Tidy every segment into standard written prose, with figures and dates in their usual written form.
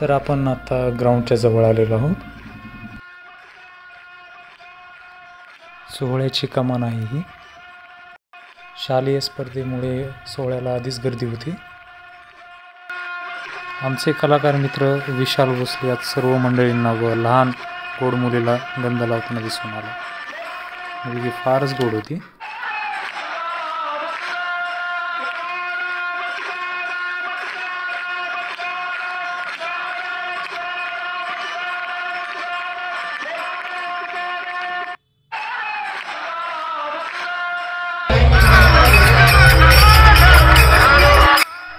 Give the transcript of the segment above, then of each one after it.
तर आपण आता ग्राउंडच्या जवळ आलेलो आहोत। सोहळ्याची कमान आहे ही। शालेय स्पर्धेमुळे सोहळ्याला आधीच गर्दी होती। आमचे कलाकार मित्र विशाल भोसले आज सर्व मंडळींना व लहान गोड मुलीला गंध लावताना दिसून आला। मुलगी फारच गोड होती।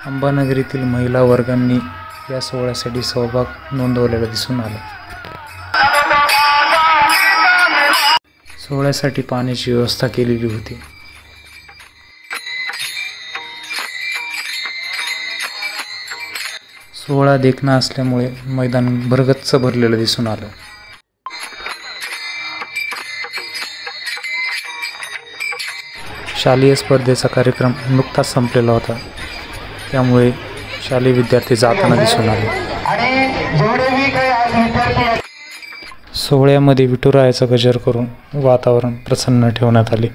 अंबानगरीतील महिला वर्गांनी या सोहळ्यासाठी सहभाग नोंदवलेला दिसून आला। सोहळ्यासाठी पाण्याची व्यवस्था केलेली होती। सोहळा देखणा असल्यामुळे मैदान भरगच्च भरलेलं दिसून आलं। शालेय स्पर्धेचा कार्यक्रम नुकताच संपलेला होता, त्यामुळे शालेय विद्यार्थी जाताना दिसून आले। सोहळ्यामध्ये विठुरायाचा गजर करून वातावरण प्रसन्न ठेवण्यात आले।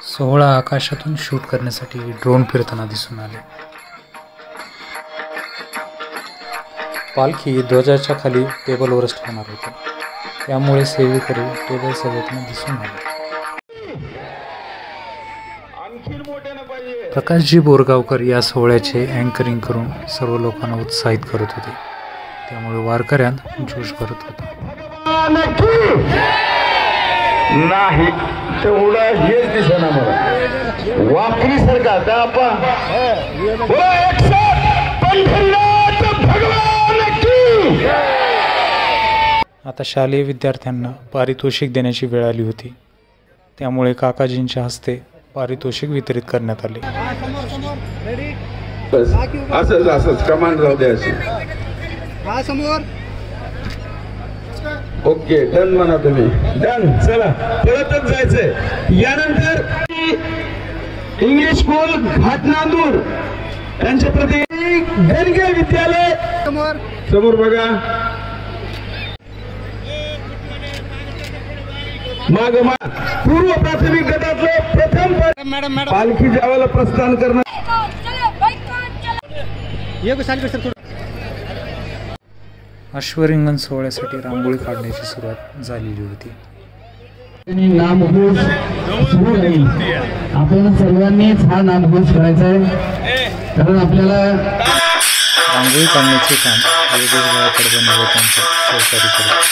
सोहळा आकाशातून शूट करण्यासाठी ड्रोन फिरताना दिसून आले। पालखी ध्वजाच्या खाली टेबलवरच ठेवणार होती, त्यामुळे सेवेकरी टेबल सजवताना दिसून आले। प्रकाशजी बोरगावकर या सोहळ्याचे अँकरिंग करून सर्व लोकांना उत्साहित करत होते, त्यामुळे वारकऱ्यांत जोश भरत होता। नाही तेवढं हेच दिसेना मला वाकरी सारखा आता शालेय विद्यार्थ्यांना पारितोषिक देण्याची वेळ आली होती, त्यामुळे काकाजींच्या हस्ते पारितोषिक वितरित करण्यात आले। असंच कमांड राहू द्या अशी। ओके डन म्हणा तुम्ही, डन। चला परतच जायचंय। यानंतर इंग्लिश स्कूल घाटनांदूर यांच्या प्रति गणगे विद्यालय समोर बघा, माग पूर्व प्राथमिक गटातलं प्रथम पालखी ज्यावेळेला प्रस्थान करणार। अश्वरिंगण सोहळ्यासाठी रांगोळी काढण्याची सुरुवात झालेली होती। नामघोष सुरू राहील। आपण सर्वांनीच हा नामघोष करायचा आहे, कारण आपल्याला रांगोळी काढण्याचे काम योगेश भाऊ कडबने व त्यांचे सहकारी करतात।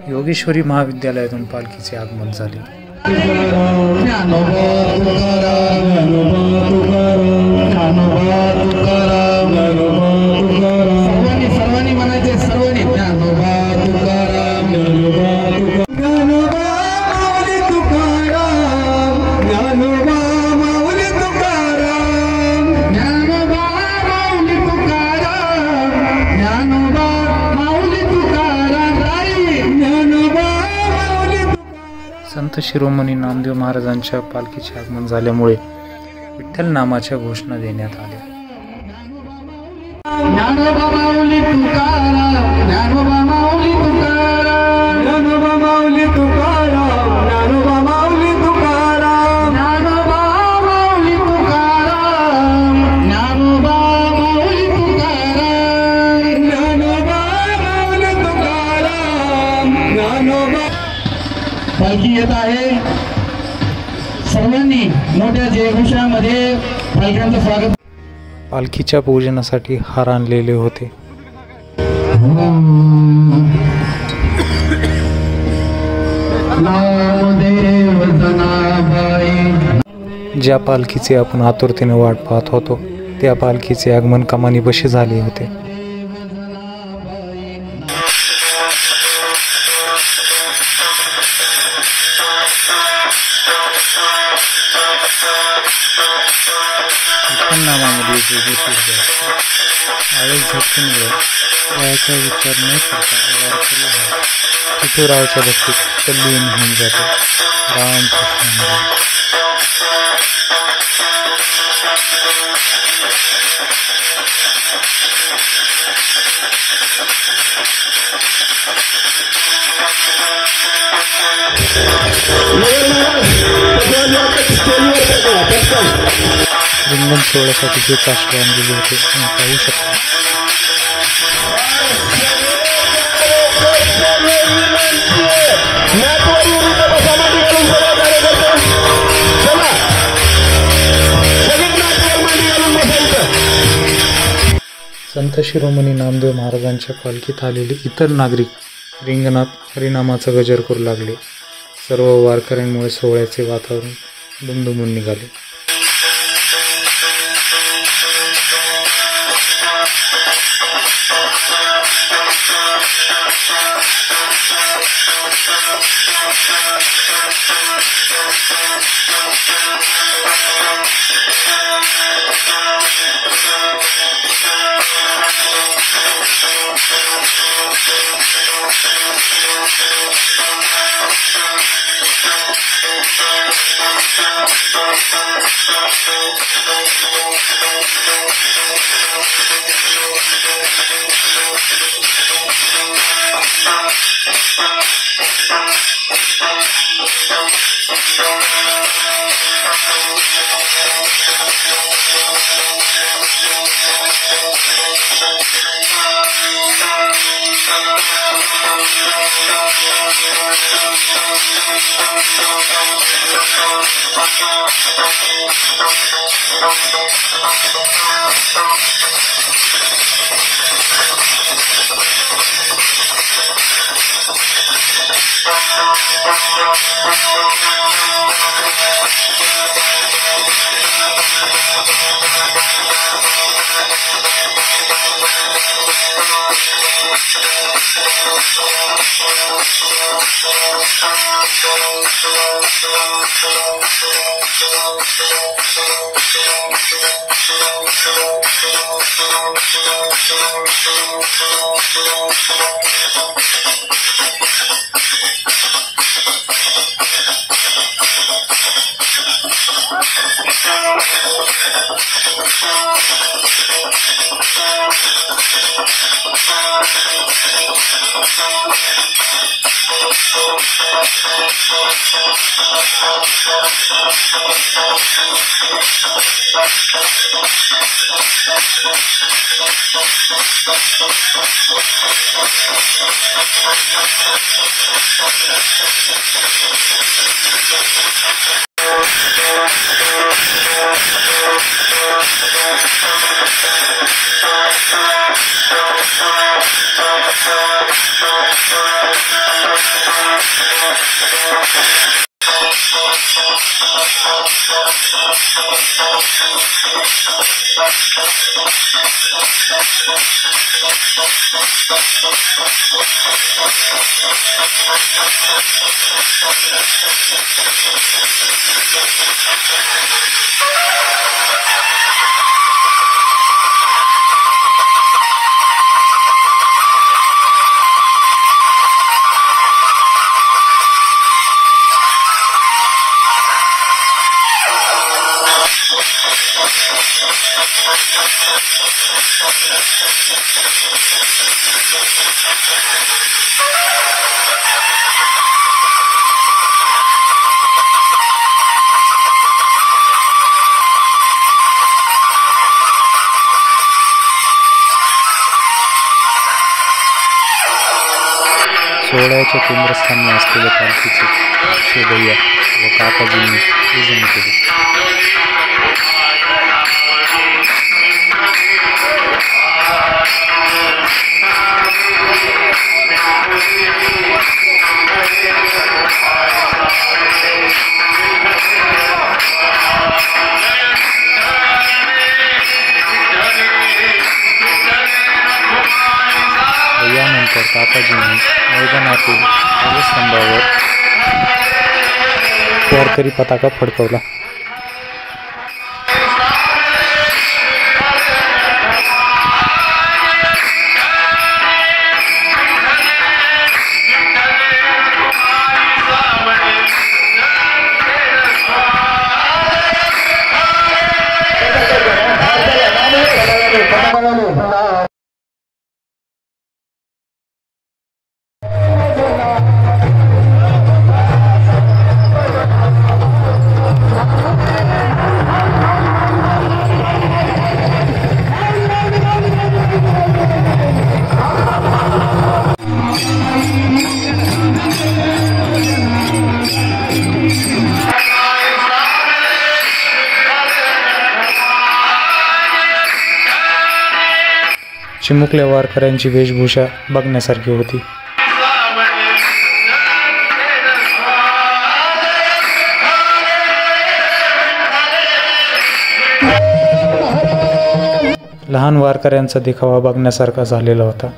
योगेश्वरी महाविद्यालयातून पालखीचे आगमन झाले। सर्वांनी म्हणायचे, सर्वांनी संत शिरोमणी नामदेव महाराजांच्या पालखीचे आगमन झाल्यामुळे विठ्ठल नामाच्या घोषणा देण्यात आल्या। ज्ञानोबा माऊली तुकाराम, ज्ञानोबा माऊली तुकाराम, ज्ञानोबा माऊली तुकाराम, ज्ञानोबा माऊली तुकाराम, ज्ञानोबा माऊली तुकाराम, ज्ञानोबा माऊली तुकाराम, ज्ञानोबा माऊली तुकाराम, ज्ञानोबा. पालखी येत आहे. सर्वांनी मोठ्या जयघोषामध्ये पालख्यांचं स्वागत. पालखीच्या पूजनासाठी हार आणलेले होते. नामदेव जनाबाई. ज्या पालखीचे आपण आतुरतेने वाट पाहत होतो त्या पालखीचे आगमन कमानीपाशी झाले होते. आळस झटकून वयाचा विचार न करता विठुरायाच्या भक्तीत तल्लीन होऊन जातो. रामकृष्ण हरी. रिंगण सोहळ्यासाठी हेच आश्रय दिले होते पाहू शकता. संत शिरोमणी नामदेव महाराजांच्या पालखीत आलेले इतर नागरिक रिंगणात हरिनामाचा गजर करू लागले. सर्व वारकऱ्यांमुळे सोहळ्याचे वातावरण दुमदुमून निघाले. सोहळ्याच्या केंद्रस्थानी असलेल्या पालखीचे शोभय्या व काकाजींनी पूजन केले. यानंतर काकाजींनी मैदानातील ध्वजस्तंभावर वारकरी पताका फडकवला. चिमुकल्या वारकऱ्यांची वेशभूषा बघण्यासारखी होती. लहान वारकऱ्यांचा देखावा बघण्यासारखा झालेला होता.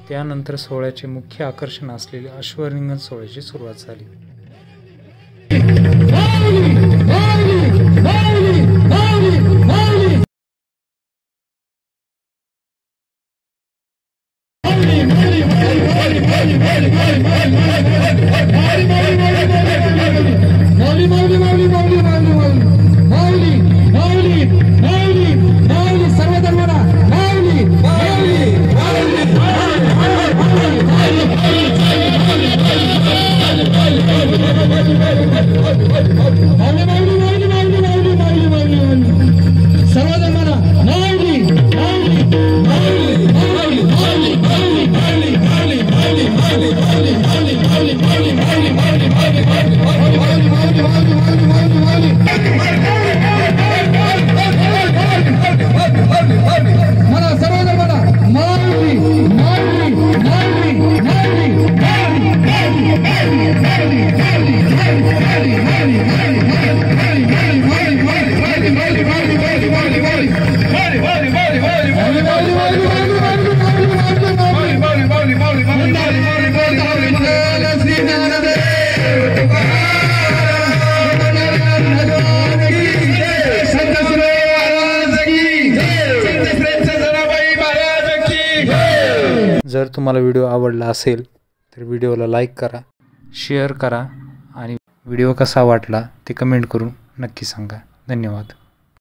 त्यानंतर सोहळ्याचे मुख्य आकर्षण असलेले अश्वरिंगण सोहळ्याची सुरुवात झाली. जर तुम्हाला व्हिडिओ आवडला असेल तर व्हिडिओला लाईक करा, शेअर करा आणि व्हिडिओ कसा वाटला ते कमेंट करून नक्की सांगा. धन्यवाद.